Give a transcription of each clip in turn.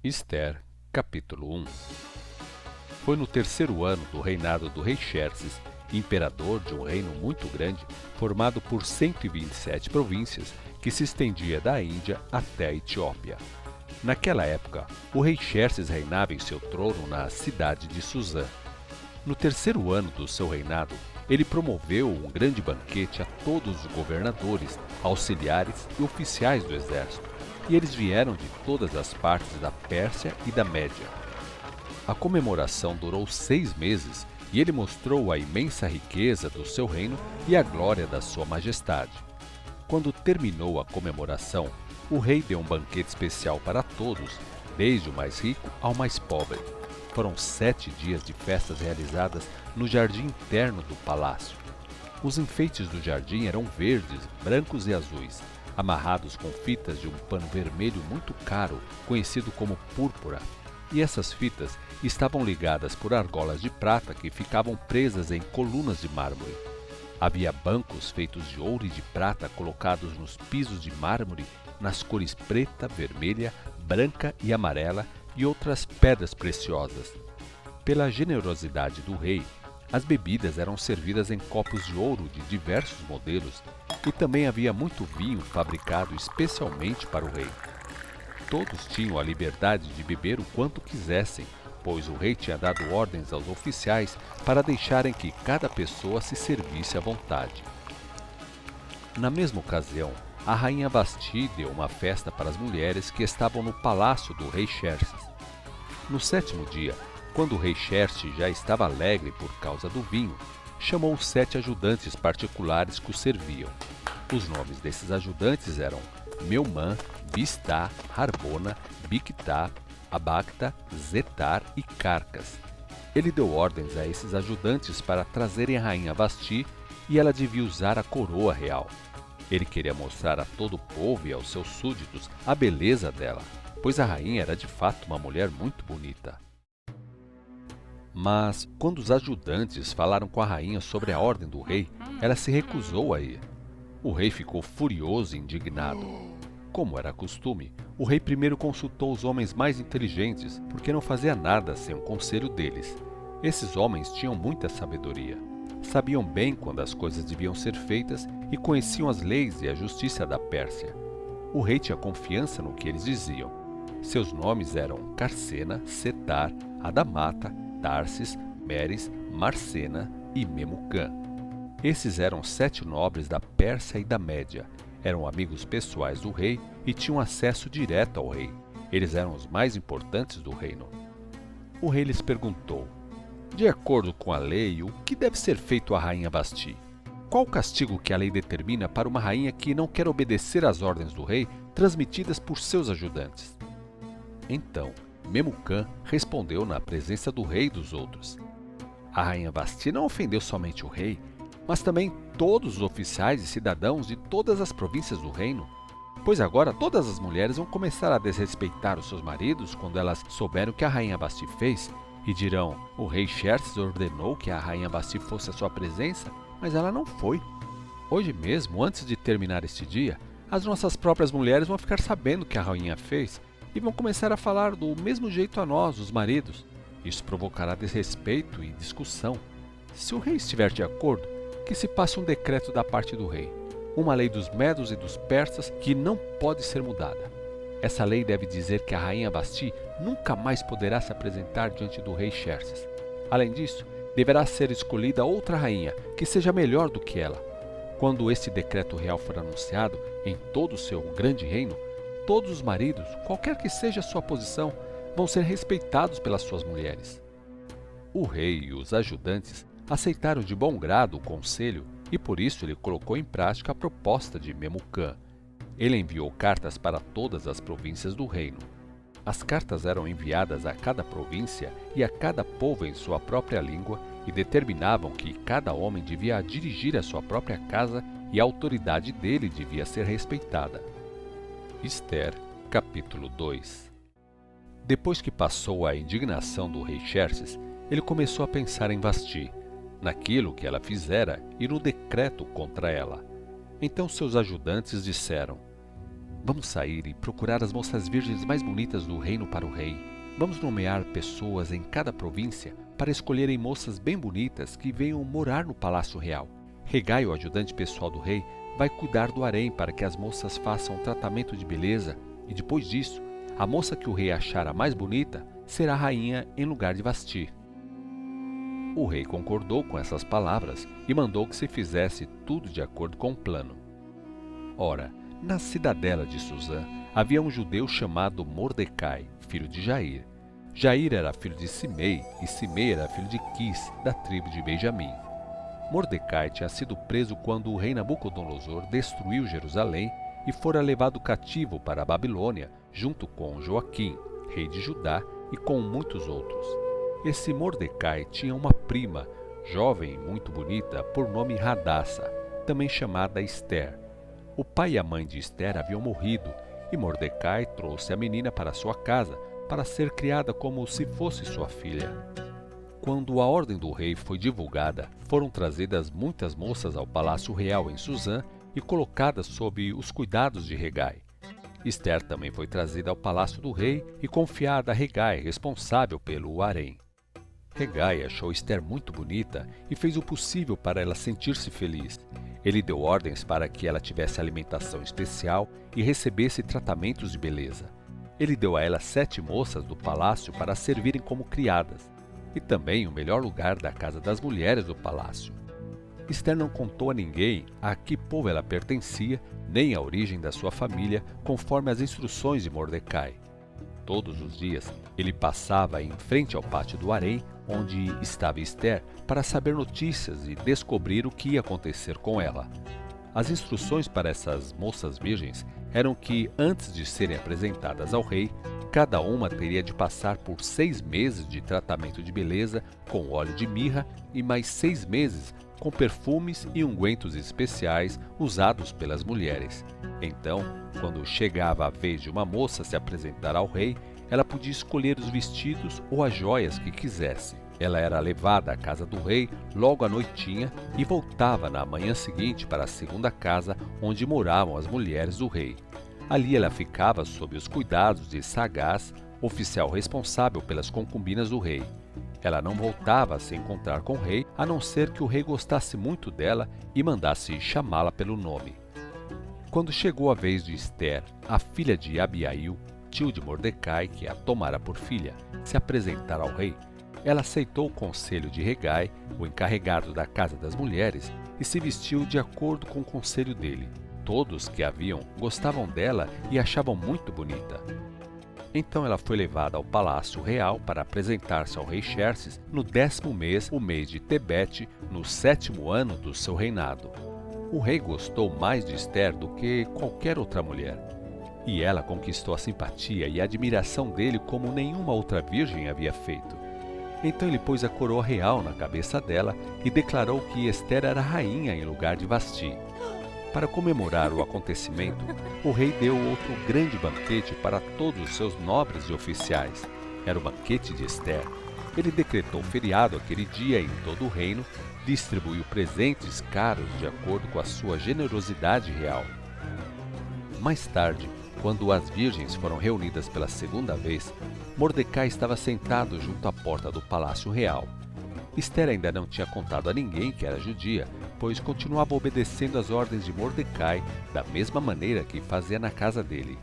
Ester, capítulo 1. Foi no terceiro ano do reinado do rei Xerxes, imperador de um reino muito grande, formado por 127 províncias, que se estendia da Índia até a Etiópia. Naquela época, o rei Xerxes reinava em seu trono na cidade de Suzã. No terceiro ano do seu reinado, ele promoveu um grande banquete a todos os governadores, auxiliares e oficiais do exército, e eles vieram de todas as partes da Pérsia e da Média. A comemoração durou 6 meses e ele mostrou a imensa riqueza do seu reino e a glória da sua majestade. Quando terminou a comemoração, o rei deu um banquete especial para todos, desde o mais rico ao mais pobre. Foram 7 dias de festas realizadas no jardim interno do palácio. Os enfeites do jardim eram verdes, brancos e azuis, amarrados com fitas de um pano vermelho muito caro, conhecido como púrpura. E essas fitas estavam ligadas por argolas de prata que ficavam presas em colunas de mármore. Havia bancos feitos de ouro e de prata colocados nos pisos de mármore nas cores preta, vermelha, branca e amarela e outras pedras preciosas. Pela generosidade do rei, as bebidas eram servidas em copos de ouro de diversos modelos e também havia muito vinho fabricado especialmente para o rei. Todos tinham a liberdade de beber o quanto quisessem, pois o rei tinha dado ordens aos oficiais para deixarem que cada pessoa se servisse à vontade. Na mesma ocasião, a rainha Vasti deu uma festa para as mulheres que estavam no palácio do rei Xerxes. No 7º dia, quando o rei Xerxes já estava alegre por causa do vinho, chamou 7 ajudantes particulares que o serviam. Os nomes desses ajudantes eram Meumã, Biztá, Harbona, Bictá, Abacta, Zetar e Carcas. Ele deu ordens a esses ajudantes para trazerem a rainha Vasti e ela devia usar a coroa real. Ele queria mostrar a todo o povo e aos seus súditos a beleza dela, pois a rainha era de fato uma mulher muito bonita. Mas, quando os ajudantes falaram com a rainha sobre a ordem do rei, ela se recusou a ir. O rei ficou furioso e indignado. Como era costume, o rei primeiro consultou os homens mais inteligentes, porque não fazia nada sem o conselho deles. Esses homens tinham muita sabedoria. Sabiam bem quando as coisas deviam ser feitas e conheciam as leis e a justiça da Pérsia. O rei tinha confiança no que eles diziam. Seus nomes eram Carcena, Setar, Adamata, Tarsis, Meres, Marcena e Memucã. Esses eram 7 nobres da Pérsia e da Média. Eram amigos pessoais do rei e tinham acesso direto ao rei. Eles eram os mais importantes do reino. O rei lhes perguntou: de acordo com a lei, o que deve ser feito à rainha Vasti? Qual o castigo que a lei determina para uma rainha que não quer obedecer às ordens do rei transmitidas por seus ajudantes? Então, Memucã respondeu na presença do rei e dos outros: a rainha Vasti não ofendeu somente o rei, mas também todos os oficiais e cidadãos de todas as províncias do reino. Pois agora todas as mulheres vão começar a desrespeitar os seus maridos quando elas souberem o que a rainha Vasti fez, e dirão: o rei Xerxes ordenou que a rainha Vasti fosse à sua presença, mas ela não foi. Hoje mesmo, antes de terminar este dia, as nossas próprias mulheres vão ficar sabendo o que a rainha fez e vão começar a falar do mesmo jeito a nós, os maridos. Isso provocará desrespeito e discussão. Se o rei estiver de acordo, que se passe um decreto da parte do rei, uma lei dos medos e dos persas que não pode ser mudada. Essa lei deve dizer que a rainha Vasti nunca mais poderá se apresentar diante do rei Xerxes. Além disso, deverá ser escolhida outra rainha que seja melhor do que ela. Quando este decreto real for anunciado em todo o seu grande reino, todos os maridos, qualquer que seja a sua posição, vão ser respeitados pelas suas mulheres. O rei e os ajudantes aceitaram de bom grado o conselho e por isso ele colocou em prática a proposta de Memucã. Ele enviou cartas para todas as províncias do reino. As cartas eram enviadas a cada província e a cada povo em sua própria língua e determinavam que cada homem devia dirigir a sua própria casa e a autoridade dele devia ser respeitada. Ester, capítulo 2. Depois que passou a indignação do rei Xerxes, ele começou a pensar em Vasti, naquilo que ela fizera e no decreto contra ela. Então seus ajudantes disseram: Vamos sair e procurar as moças virgens mais bonitas do reino para o rei. Vamos nomear pessoas em cada província para escolherem moças bem bonitas que venham morar no palácio real. Hegai, o ajudante pessoal do rei, vai cuidar do harém para que as moças façam um tratamento de beleza e depois disso, a moça que o rei achar a mais bonita será rainha em lugar de Vasti. O rei concordou com essas palavras e mandou que se fizesse tudo de acordo com o plano. Ora, na cidadela de Suzã havia um judeu chamado Mordecai, filho de Jair. Jair era filho de Simei e Simei era filho de Quis, da tribo de Benjamim. Mordecai tinha sido preso quando o rei Nabucodonosor destruiu Jerusalém e fora levado cativo para a Babilônia, junto com Joaquim, rei de Judá, e com muitos outros. Esse Mordecai tinha uma prima, jovem e muito bonita, por nome Hadassa, também chamada Ester. O pai e a mãe de Ester haviam morrido, e Mordecai trouxe a menina para sua casa para ser criada como se fosse sua filha. Quando a ordem do rei foi divulgada, foram trazidas muitas moças ao palácio real em Suzã e colocadas sob os cuidados de Hegai. Ester também foi trazida ao palácio do rei e confiada a Hegai, responsável pelo harém. Hegai achou Ester muito bonita e fez o possível para ela sentir-se feliz. Ele deu ordens para que ela tivesse alimentação especial e recebesse tratamentos de beleza. Ele deu a ela 7 moças do palácio para servirem como criadas, e também o melhor lugar da casa das mulheres do palácio. Ester não contou a ninguém a que povo ela pertencia, nem a origem da sua família, conforme as instruções de Mordecai. Todos os dias, ele passava em frente ao pátio do harém, onde estava Ester, para saber notícias e descobrir o que ia acontecer com ela. As instruções para essas moças virgens eram que, antes de serem apresentadas ao rei, cada uma teria de passar por 6 meses de tratamento de beleza com óleo de mirra e mais 6 meses com perfumes e ungüentos especiais usados pelas mulheres. Então, quando chegava a vez de uma moça se apresentar ao rei, ela podia escolher os vestidos ou as joias que quisesse. Ela era levada à casa do rei logo à noitinha e voltava na manhã seguinte para a segunda casa onde moravam as mulheres do rei. Ali ela ficava sob os cuidados de Sagaz, oficial responsável pelas concubinas do rei. Ela não voltava a se encontrar com o rei, a não ser que o rei gostasse muito dela e mandasse chamá-la pelo nome. Quando chegou a vez de Ester, a filha de Abiail, tio de Mordecai, que a tomara por filha, se apresentar ao rei, ela aceitou o conselho de Hegai, o encarregado da casa das mulheres, e se vestiu de acordo com o conselho dele. Todos que a viam gostavam dela e achavam muito bonita. Então ela foi levada ao palácio real para apresentar-se ao rei Xerxes no 10º mês, o mês de Tebete, no 7º ano do seu reinado. O rei gostou mais de Ester do que qualquer outra mulher, e ela conquistou a simpatia e a admiração dele como nenhuma outra virgem havia feito. Então ele pôs a coroa real na cabeça dela e declarou que Ester era rainha em lugar de Vasti. Para comemorar o acontecimento, o rei deu outro grande banquete para todos os seus nobres e oficiais. Era o banquete de Ester. Ele decretou feriado aquele dia em todo o reino, distribuiu presentes caros de acordo com a sua generosidade real. Mais tarde, quando as virgens foram reunidas pela segunda vez, Mordecai estava sentado junto à porta do palácio real. Ester ainda não tinha contado a ninguém que era judia, pois continuava obedecendo às ordens de Mordecai da mesma maneira que fazia na casa dele.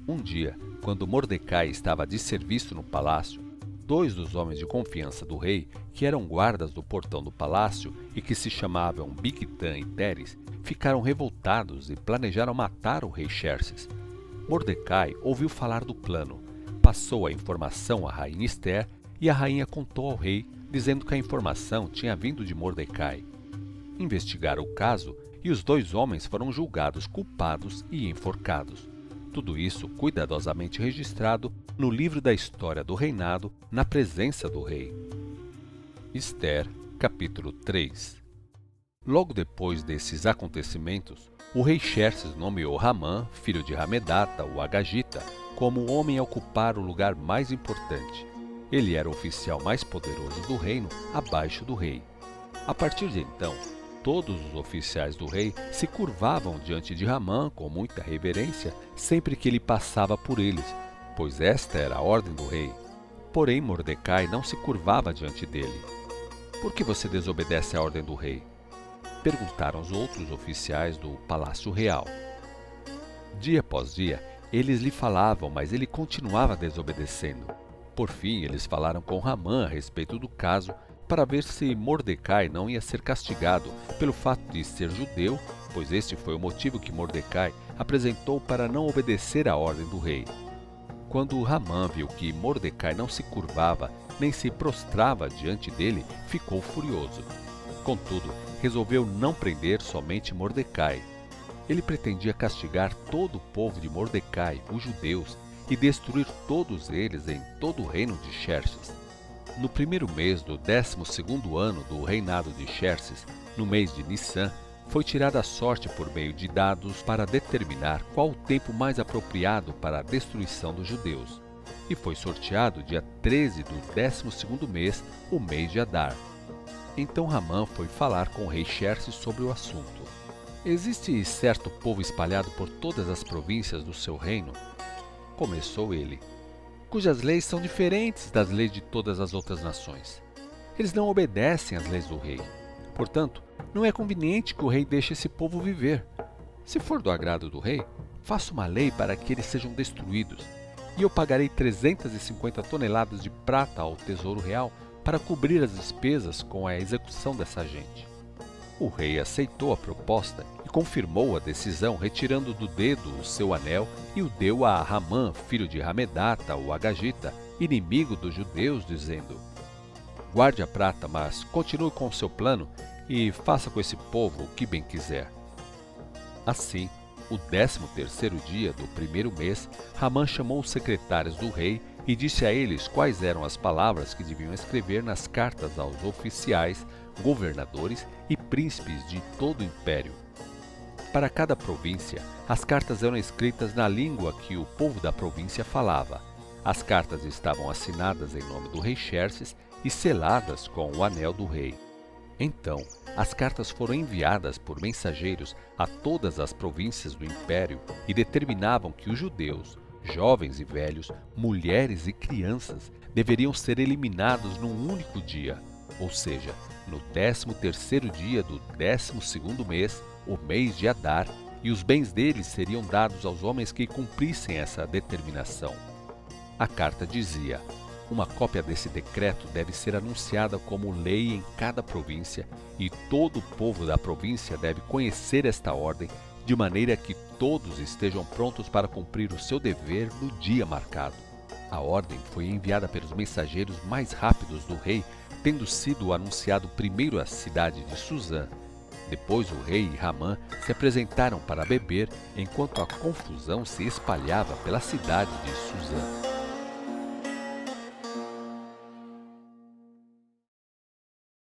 Um dia, quando Mordecai estava de serviço no palácio, 2 dos homens de confiança do rei, que eram guardas do portão do palácio e que se chamavam Bigtan e Teres, ficaram revoltados e planejaram matar o rei Xerxes. Mordecai ouviu falar do plano, passou a informação à rainha Ester e a rainha contou ao rei, dizendo que a informação tinha vindo de Mordecai. Investigaram o caso e os 2 homens foram julgados culpados e enforcados. Tudo isso cuidadosamente registrado no livro da história do reinado, na presença do rei. Ester, capítulo 3. Logo depois desses acontecimentos, o rei Xerxes nomeou Ramã, filho de Ramedata, o Agagita, como homem a ocupar o lugar mais importante. Ele era o oficial mais poderoso do reino, abaixo do rei. A partir de então, Todos os oficiais do rei se curvavam diante de Ramã com muita reverência sempre que ele passava por eles, pois esta era a ordem do rei. Porém, Mordecai não se curvava diante dele. Por que você desobedece à ordem do rei? Perguntaram os outros oficiais do palácio real. Dia após dia, eles lhe falavam, mas ele continuava desobedecendo. Por fim, eles falaram com Ramã a respeito do caso para ver se Mordecai não ia ser castigado pelo fato de ser judeu, pois este foi o motivo que Mordecai apresentou para não obedecer à ordem do rei. Quando Ramã viu que Mordecai não se curvava nem se prostrava diante dele, ficou furioso. Contudo, resolveu não prender somente Mordecai. Ele pretendia castigar todo o povo de Mordecai, os judeus, e destruir todos eles em todo o reino de Xerxes. No primeiro mês do 12º ano do reinado de Xerxes, no mês de Nissan, foi tirada a sorte por meio de dados para determinar qual o tempo mais apropriado para a destruição dos judeus. E foi sorteado dia 13 do 12º mês, o mês de Adar. Então Ramã foi falar com o rei Xerxes sobre o assunto. Existe certo povo espalhado por todas as províncias do seu reino? Começou ele, cujas leis são diferentes das leis de todas as outras nações. Eles não obedecem às leis do rei. Portanto, não é conveniente que o rei deixe esse povo viver. Se for do agrado do rei, faça uma lei para que eles sejam destruídos, e eu pagarei 350 toneladas de prata ao tesouro real para cobrir as despesas com a execução dessa gente. O rei aceitou a proposta e confirmou a decisão, retirando do dedo o seu anel e o deu a Ramã, filho de Ramedata, o Agagita, inimigo dos judeus, dizendo: guarde a prata, mas continue com o seu plano e faça com esse povo o que bem quiser. Assim, o 13º dia do primeiro mês, Ramã chamou os secretários do rei e disse a eles quais eram as palavras que deviam escrever nas cartas aos oficiais, governadores e príncipes de todo o império. Para cada província, as cartas eram escritas na língua que o povo da província falava. As cartas estavam assinadas em nome do rei Xerxes e seladas com o anel do rei. Então, as cartas foram enviadas por mensageiros a todas as províncias do império e determinavam que os judeus, jovens e velhos, mulheres e crianças, deveriam ser eliminados num único dia, ou seja, no 13º dia do 12º mês, o mês de Adar, e os bens deles seriam dados aos homens que cumprissem essa determinação. A carta dizia: uma cópia desse decreto deve ser anunciada como lei em cada província, e todo o povo da província deve conhecer esta ordem, de maneira que todos estejam prontos para cumprir o seu dever no dia marcado. A ordem foi enviada pelos mensageiros mais rápidos do rei, tendo sido anunciado primeiro à cidade de Suzã. Depois o rei e Ramã se apresentaram para beber, enquanto a confusão se espalhava pela cidade de Suzã.